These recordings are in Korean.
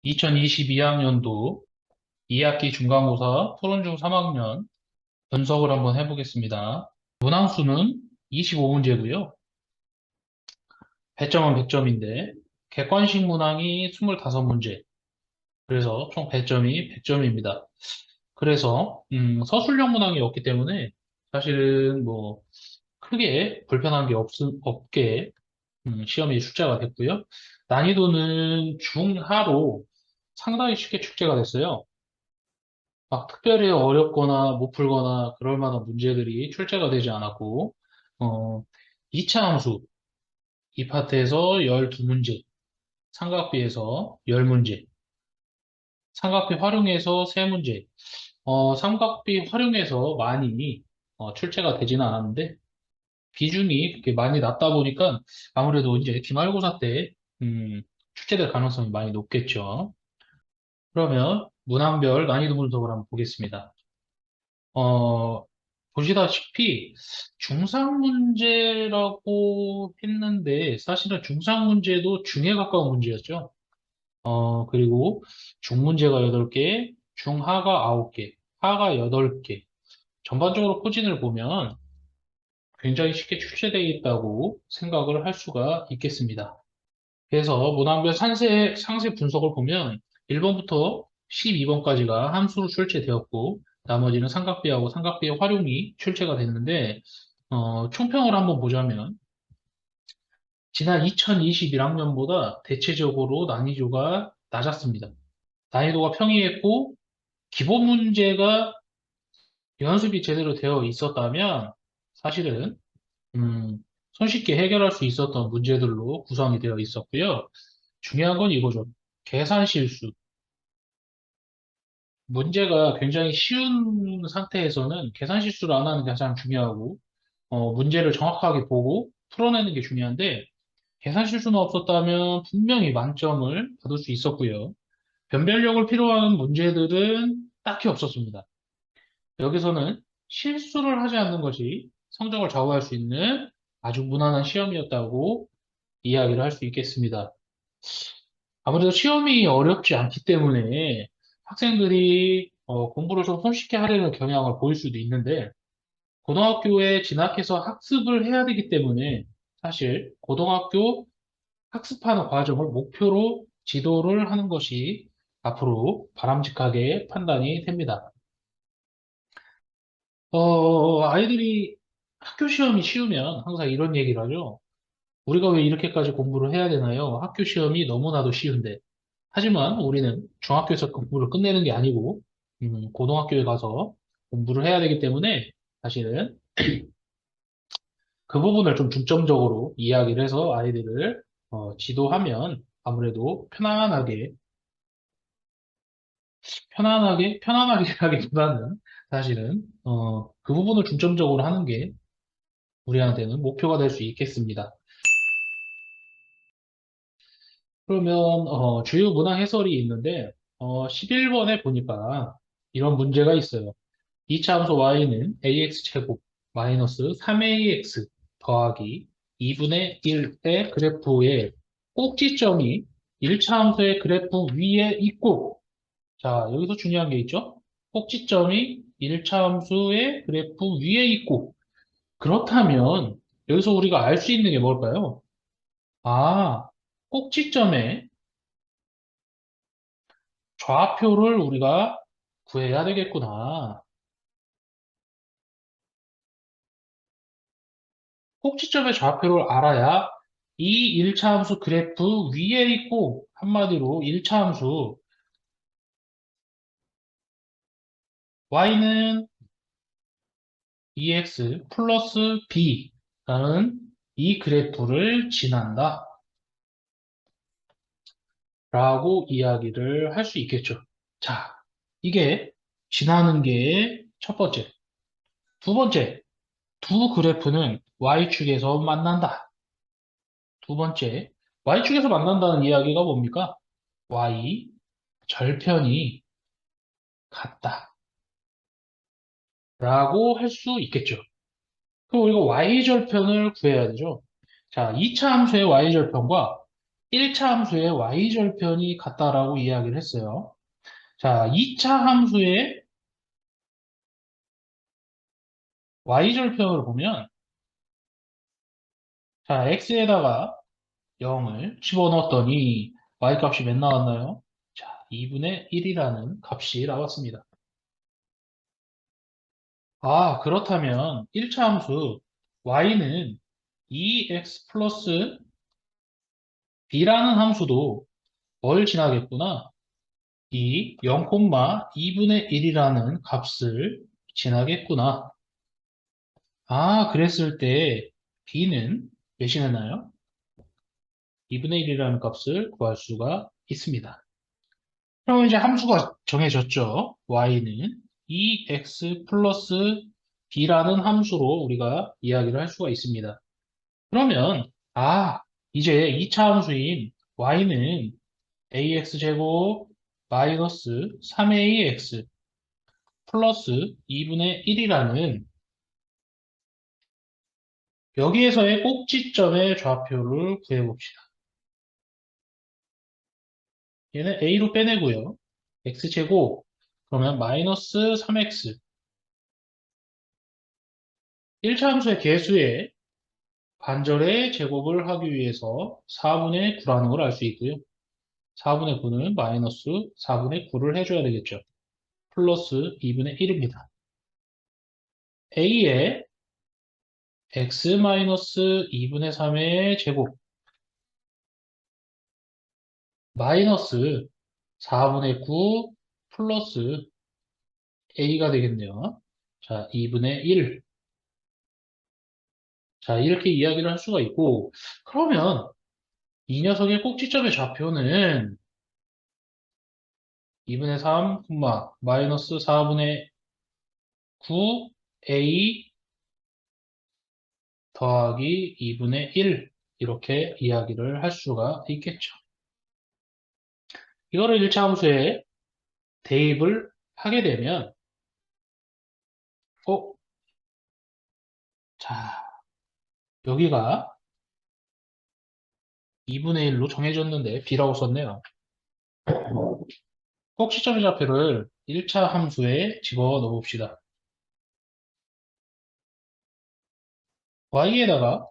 2022학년도 2학기 중간고사 토론 중 3학년 분석을 한번 해보겠습니다. 문항수는 25문제고요. 배점은 100점인데 객관식 문항이 25문제. 그래서 총 배점이 100점입니다. 그래서 서술형 문항이 없기 때문에 사실은 뭐 크게 불편한 게 없게 시험이 출제가 됐고요. 난이도는 중하로 상당히 쉽게 출제가 됐어요. 막 특별히 어렵거나 못 풀거나 그럴 만한 문제들이 출제가 되지 않았고, 어, 2차 함수, 이 파트에서 12문제, 삼각비에서 10문제, 삼각비 활용해서 3문제, 삼각비 활용해서 많이 출제가 되지는 않았는데, 비중이 그렇게 많이 낮다 보니까 아무래도 이제 기말고사 때, 출제될 가능성이 많이 높겠죠. 그러면 문항별 난이도 분석을 한번 보겠습니다. 어, 보시다시피 중상 문제라고 했는데 사실은 중상 문제도 중에 가까운 문제였죠. 그리고 중 문제가 8개, 중하가 9개, 하가 8개. 전반적으로 포진을 보면 굉장히 쉽게 출제되어 있다고 생각을 할 수가 있겠습니다. 그래서 문항별 상세 분석을 보면 1번부터 12번까지가 함수로 출제되었고 나머지는 삼각비하고 삼각비의 활용이 출제가 됐는데 총평을 한번 보자면 지난 2021학년보다 대체적으로 난이도가 낮았습니다. 난이도가 평이했고 기본 문제가 연습이 제대로 되어 있었다면 사실은 음, 손쉽게 해결할 수 있었던 문제들로 구성이 되어 있었고요. 중요한 건 이거죠. 계산 실수. 문제가 굉장히 쉬운 상태에서는 계산 실수를 안 하는 게 가장 중요하고, 문제를 정확하게 보고 풀어내는 게 중요한데, 계산 실수는 없었다면 분명히 만점을 받을 수 있었고요. 변별력을 필요한 문제들은 딱히 없었습니다. 여기서는 실수를 하지 않는 것이 성적을 좌우할 수 있는 아주 무난한 시험이었다고 이야기를 할 수 있겠습니다. 아무래도 시험이 어렵지 않기 때문에 학생들이 공부를 좀 손쉽게 하려는 경향을 보일 수도 있는데 고등학교에 진학해서 학습을 해야 되기 때문에 사실 고등학교 학습하는 과정을 목표로 지도를 하는 것이 앞으로 바람직하게 판단이 됩니다. 아이들이 학교 시험이 쉬우면 항상 이런 얘기를 하죠. 우리가 왜 이렇게까지 공부를 해야 되나요? 학교 시험이 너무나도 쉬운데. 하지만 우리는 중학교에서 공부를 끝내는 게 아니고, 고등학교에 가서 공부를 해야 되기 때문에 사실은 그 부분을 좀 중점적으로 이야기를 해서 아이들을 지도하면 아무래도 편안하게 하기보다는 사실은, 그 부분을 중점적으로 하는 게 우리한테는 목표가 될 수 있겠습니다. 그러면, 주요 문항 해설이 있는데, 11번에 보니까 이런 문제가 있어요. 2차 함수 y는 ax제곱 마이너스 3ax 더하기 2분의 1의 그래프의 꼭지점이 1차 함수의 그래프 위에 있고, 자, 여기서 중요한 게 있죠? 꼭지점이 1차 함수의 그래프 위에 있고, 그렇다면 여기서 우리가 알 수 있는 게 뭘까요? 아, 꼭지점의 좌표를 우리가 구해야 되겠구나. 꼭지점의 좌표를 알아야 이 1차 함수 그래프 위에 있고, 한마디로 1차 함수 y는 ex 플러스 b라는 이 그래프를 지난다 라고 이야기를 할 수 있겠죠. 자, 이게 지나는 게 첫 번째. 두 번째, 두 그래프는 y축에서 만난다. 두 번째, y축에서 만난다는 이야기가 뭡니까? y 절편이 같다. 라고 할 수 있겠죠. 그럼 우리가 y절편을 구해야 되죠. 자, 2차 함수의 y절편과 1차 함수의 y절편이 같다라고 이야기를 했어요. 자, 2차 함수의 y절편을 보면, 자, x에다가 0을 집어넣었더니 y값이 몇 나왔나요? 자, 2분의 1이라는 값이 나왔습니다. 아, 그렇다면 1차 함수 y는 2x 플러스 b라는 함수도 뭘 지나겠구나? 이 0,2분의 1이라는 값을 지나겠구나. 아, 그랬을 때 b는 몇이나요? 2분의 1이라는 값을 구할 수가 있습니다. 그럼 이제 함수가 정해졌죠. y는 2x 플러스 b라는 함수로 우리가 이야기를 할 수가 있습니다. 그러면 이제 2차 함수인 y는 ax제곱 마이너스 3ax 플러스 2분의 1이라는 여기에서의 꼭지점의 좌표를 구해봅시다. 얘는 a로 빼내고요. x제곱 그러면 마이너스 3x 1차 함수의 개수의 반절의 제곱을 하기 위해서 4분의 9라는 걸 알 수 있고요. 4분의 9는 마이너스 4분의 9를 해줘야 되겠죠. 플러스 2분의 1입니다. a의 x 마이너스 2분의 3의 제곱 마이너스 4분의 9 플러스 a가 되겠네요. 자, 2분의 1. 자, 이렇게 이야기를 할 수가 있고, 그러면 이 녀석의 꼭지점의 좌표는 2분의 3, 마이너스 4분의 9 a 더하기 2분의 1 이렇게 이야기를 할 수가 있겠죠. 이거를 1차 함수에 대입을 하게 되면 어? 자, 여기가 2분의 1로 정해졌는데 b라고 썼네요. 꼭지점의 좌표를 1차 함수에 집어넣어 봅시다. y에다가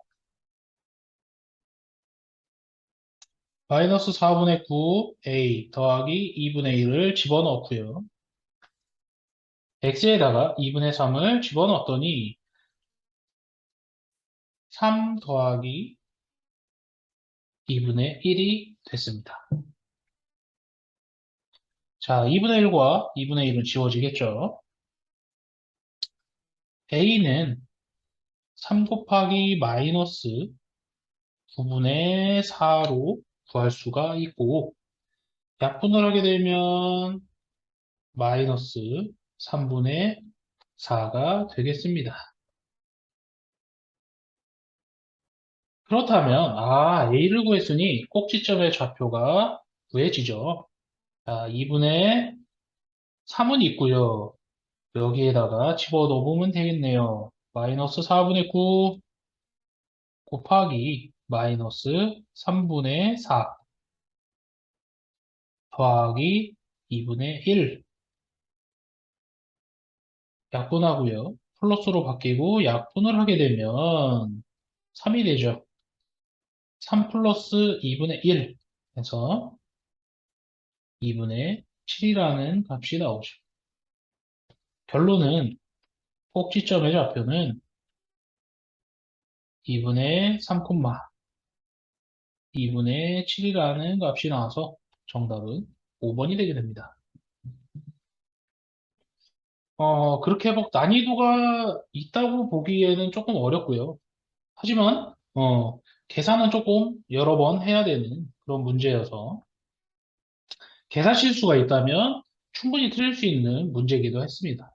마이너스 4분의 9 a 더하기 2분의 1을 집어넣고요. x에다가 2분의 3을 집어넣었더니 3 더하기 2분의 1이 됐습니다. 자, 2분의 1과 2분의 1은 지워지겠죠. a는 3 곱하기 마이너스 9분의 4로 구할 수가 있고 약분을 하게 되면 마이너스 3분의 4가 되겠습니다. 그렇다면 a를 구했으니 꼭지점의 좌표가 구해지죠. 자, 2분의 3은 있고요. 여기에다가 집어넣어 보면 되겠네요. 마이너스 4분의 9 곱하기 마이너스 3분의 4 더하기 2분의 1 약분하고요. 플러스로 바뀌고 약분을 하게 되면 3이 되죠. 3 플러스 2분의 1 해서 2분의 7이라는 값이 나오죠. 결론은 꼭지점의 좌표는 2분의 3, 2분의 7이라는 값이 나와서 정답은 5번이 되게 됩니다. 그렇게 막 난이도가 있다고 보기에는 조금 어렵고요. 하지만, 계산은 조금 여러 번 해야 되는 그런 문제여서 계산 실수가 있다면 충분히 틀릴 수 있는 문제이기도 했습니다.